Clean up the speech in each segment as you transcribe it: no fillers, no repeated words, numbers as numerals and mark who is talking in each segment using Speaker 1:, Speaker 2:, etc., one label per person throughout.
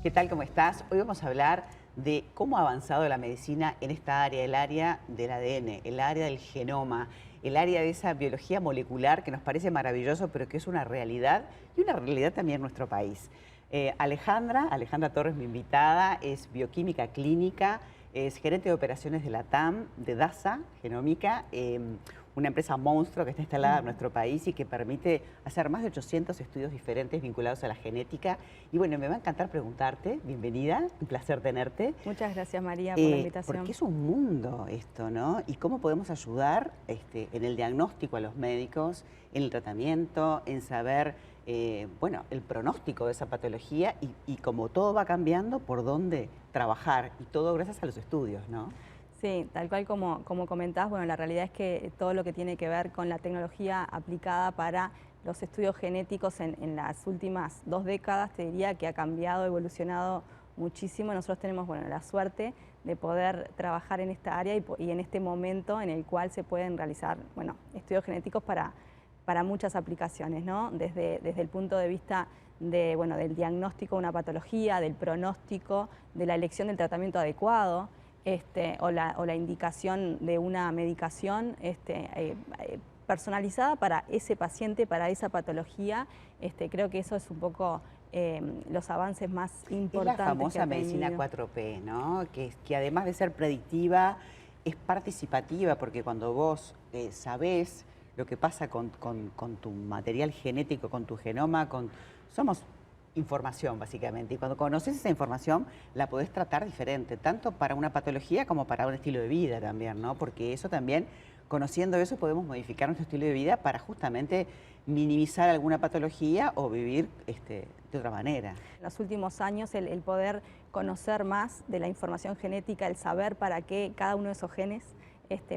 Speaker 1: ¿Qué tal? ¿Cómo estás? Hoy vamos a hablar de cómo ha avanzado la medicina en esta área, el área del ADN, el área del genoma, el área de esa biología molecular que nos parece maravilloso, pero que es una realidad y una realidad también en nuestro país. Alejandra Torres, mi invitada, es bioquímica clínica, es gerente de operaciones de la TAM, de DASA Genómica, una empresa monstruo que está instalada en nuestro país y que permite hacer más de 800 estudios diferentes vinculados a la genética. Y bueno, me va a encantar preguntarte, bienvenida, un placer tenerte.
Speaker 2: Muchas gracias, María, por la invitación.
Speaker 1: Porque es un mundo esto, ¿no? Y cómo podemos ayudar en el diagnóstico a los médicos, en el tratamiento, en saber, bueno, el pronóstico de esa patología y como todo va cambiando, por dónde trabajar. Y todo gracias a los estudios, ¿no?
Speaker 2: Sí, tal cual como comentás, bueno, la realidad es que todo lo que tiene que ver con la tecnología aplicada para los estudios genéticos en las últimas 2 décadas, te diría que ha cambiado, evolucionado muchísimo. Nosotros tenemos, bueno, la suerte de poder trabajar en esta área y en este momento en el cual se pueden realizar, bueno, estudios genéticos para muchas aplicaciones, ¿no? Desde el punto de vista de, bueno, del diagnóstico de una patología, del pronóstico, de la elección del tratamiento adecuado, o la indicación de una medicación personalizada para ese paciente, para esa patología. Creo que eso es un poco los avances más importantes.
Speaker 1: Es la famosa medicina 4P, ¿no? Que además de ser predictiva, es participativa, porque cuando vos sabés lo que pasa con tu material genético, con tu genoma, somos información básicamente, y cuando conoces esa información la podés tratar diferente, tanto para una patología como para un estilo de vida también, ¿no? Porque eso también, conociendo eso, podemos modificar nuestro estilo de vida para justamente minimizar alguna patología o vivir de otra manera.
Speaker 2: En los últimos años el poder conocer más de la información genética, el saber para qué cada uno de esos genes,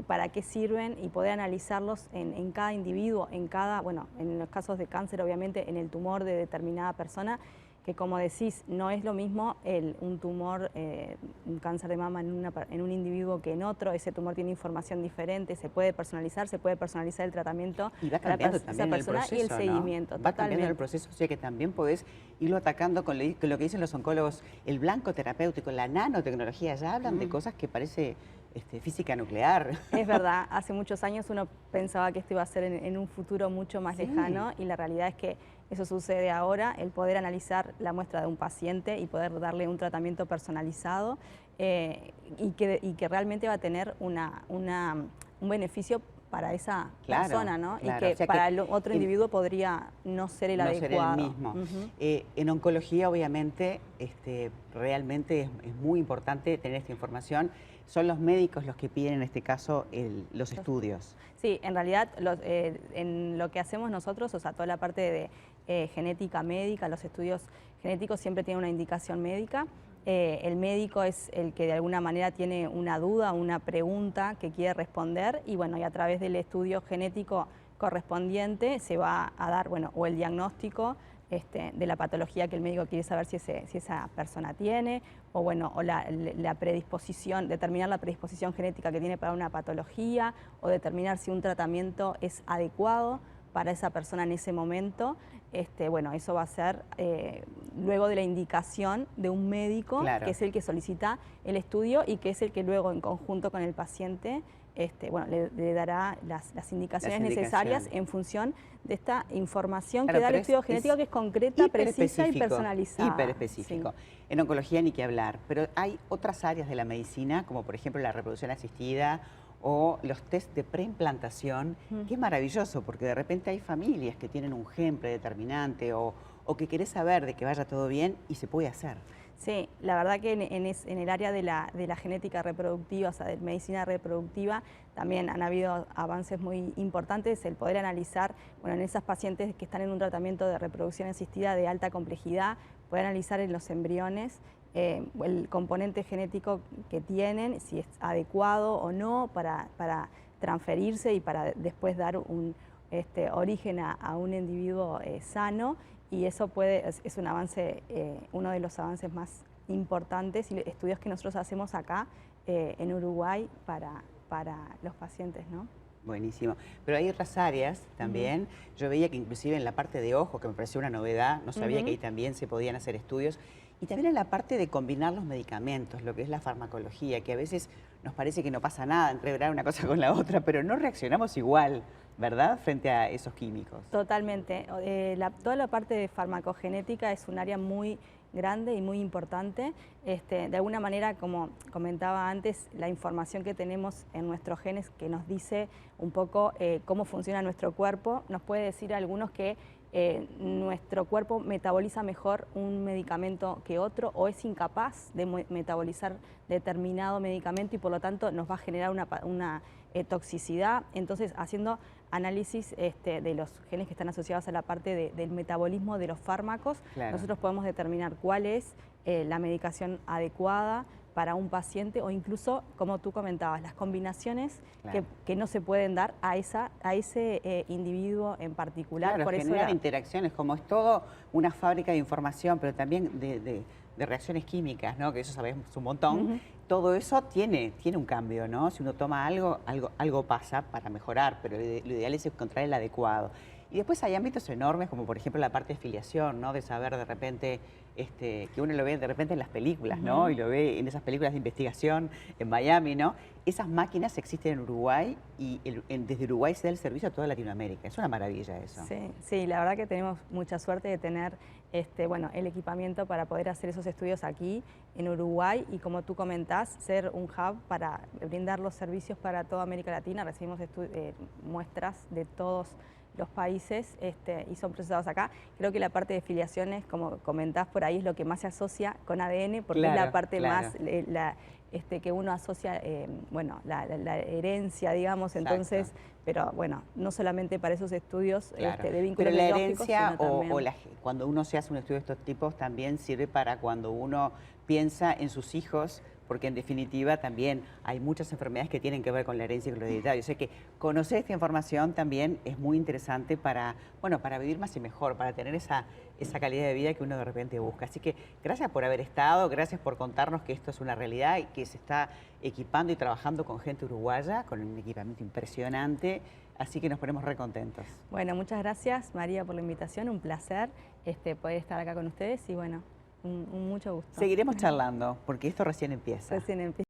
Speaker 2: para qué sirven y poder analizarlos en cada individuo, bueno, en los casos de cáncer, obviamente, en el tumor de determinada persona, que como decís, no es lo mismo un tumor, un cáncer de mama en un individuo que en otro. Ese tumor tiene información diferente, se puede personalizar el tratamiento
Speaker 1: y va cambiando
Speaker 2: para esa persona,
Speaker 1: proceso,
Speaker 2: y el seguimiento.
Speaker 1: ¿no? Va cambiando el proceso, o sea que también podés irlo atacando con lo que dicen los oncólogos, el blanco terapéutico, la nanotecnología. Ya hablan de cosas que parece física nuclear.
Speaker 2: Es verdad, hace muchos años uno pensaba que esto iba a ser en un futuro mucho más lejano, y la realidad es que eso sucede ahora. El poder analizar la muestra de un paciente y poder darle un tratamiento personalizado y que realmente va a tener un beneficio para esa persona, ¿no?
Speaker 1: Claro.
Speaker 2: Y que,
Speaker 1: o sea,
Speaker 2: para el otro individuo podría no ser el adecuado.
Speaker 1: Ser el mismo. En oncología, obviamente, realmente es muy importante tener esta información. Son los médicos los que piden, en este caso, los estudios.
Speaker 2: Sí, en realidad, en lo que hacemos nosotros, o sea, toda la parte de genética médica, los estudios genéticos siempre tienen una indicación médica. El médico es el que de alguna manera tiene una duda, una pregunta que quiere responder, y bueno, y a través del estudio genético correspondiente se va a dar, bueno, o el diagnóstico de la patología que el médico quiere saber si esa persona tiene, o bueno, o la predisposición, determinar la predisposición genética que tiene para una patología, o determinar si un tratamiento es adecuado para esa persona en ese momento. Bueno, eso va a ser luego de la indicación de un médico,
Speaker 1: claro,
Speaker 2: que es el que solicita el estudio y que es el que luego, en conjunto con el paciente, bueno, le dará las indicaciones necesarias en función de esta información que da el estudio genético, que es concreta, precisa y personalizada.
Speaker 1: Hiperespecífico. Sí. En oncología ni que hablar, pero hay otras áreas de la medicina, como por ejemplo la reproducción asistida o los test de preimplantación, que es maravilloso, porque de repente hay familias que tienen un gen predeterminante o que querés saber de que vaya todo bien y se puede hacer.
Speaker 2: Sí, la verdad que en el área de la genética reproductiva, o sea, de medicina reproductiva, también han habido avances muy importantes. El poder analizar, bueno, en esas pacientes que están en un tratamiento de reproducción asistida de alta complejidad, poder analizar en los embriones el componente genético que tienen, si es adecuado o no para transferirse y para después dar un origen a un individuo sano. Y eso es un avance, uno de los avances más importantes y estudios que nosotros hacemos acá en Uruguay para los pacientes, ¿no?
Speaker 1: Buenísimo. Pero hay otras áreas también. Yo veía que inclusive en la parte de ojos, que me pareció una novedad, no sabía que ahí también se podían hacer estudios. Y también en la parte de combinar los medicamentos, lo que es la farmacología, que a veces nos parece que no pasa nada entre una cosa con la otra, pero no reaccionamos igual, ¿verdad?, frente a esos químicos.
Speaker 2: Totalmente. Toda la parte de farmacogenética es un área muy grande y muy importante. De alguna manera, como comentaba antes, la información que tenemos en nuestros genes que nos dice un poco cómo funciona nuestro cuerpo, nos puede decir a algunos que nuestro cuerpo metaboliza mejor un medicamento que otro o es incapaz de metabolizar determinado medicamento y por lo tanto nos va a generar una toxicidad. Entonces, haciendo análisis de los genes que están asociados a la parte del metabolismo de los fármacos, claro, nosotros podemos determinar cuál es la medicación adecuada para un paciente o incluso, como tú comentabas, las combinaciones, claro, que no se pueden dar a ese individuo en particular.
Speaker 1: Claro,
Speaker 2: por
Speaker 1: generar interacciones, como es todo una fábrica de información, pero también de reacciones químicas, ¿no?, que eso sabemos un montón. Todo eso tiene un cambio, ¿no? Si uno toma algo pasa para mejorar, pero lo ideal es encontrar el adecuado. Y después hay ámbitos enormes, como por ejemplo la parte de filiación, ¿no?, de saber de repente, que uno lo ve de repente en las películas, ¿no?, y lo ve en esas películas de investigación en Miami, ¿no? Esas máquinas existen en Uruguay y desde Uruguay se da el servicio a toda Latinoamérica. Es una maravilla eso.
Speaker 2: Sí, sí, la verdad que tenemos mucha suerte de tener el equipamiento para poder hacer esos estudios aquí en Uruguay y, como tú comentás, ser un hub para brindar los servicios para toda América Latina. Recibimos muestras de todos los países y son procesados acá. Creo que la parte de filiaciones, como comentás por ahí, es lo que más se asocia con ADN, porque claro, es la parte más que uno asocia, la herencia, digamos. Exacto. Entonces, pero bueno, no solamente para esos estudios claro, de vínculos
Speaker 1: pero la herencia cuando uno se hace un estudio de estos tipos también sirve para cuando uno piensa en sus hijos, porque en definitiva también hay muchas enfermedades que tienen que ver con la herencia y con lo hereditario. O sea que conocer esta información también es muy interesante para vivir más y mejor, para tener esa calidad de vida que uno de repente busca. Así que gracias por haber estado, gracias por contarnos que esto es una realidad y que se está equipando y trabajando con gente uruguaya, con un equipamiento impresionante, así que nos ponemos re contentos.
Speaker 2: Bueno, muchas gracias, María, por la invitación, un placer poder estar acá con ustedes y bueno, un mucho gusto.
Speaker 1: Seguiremos charlando, porque esto recién empieza.
Speaker 2: Recién empieza.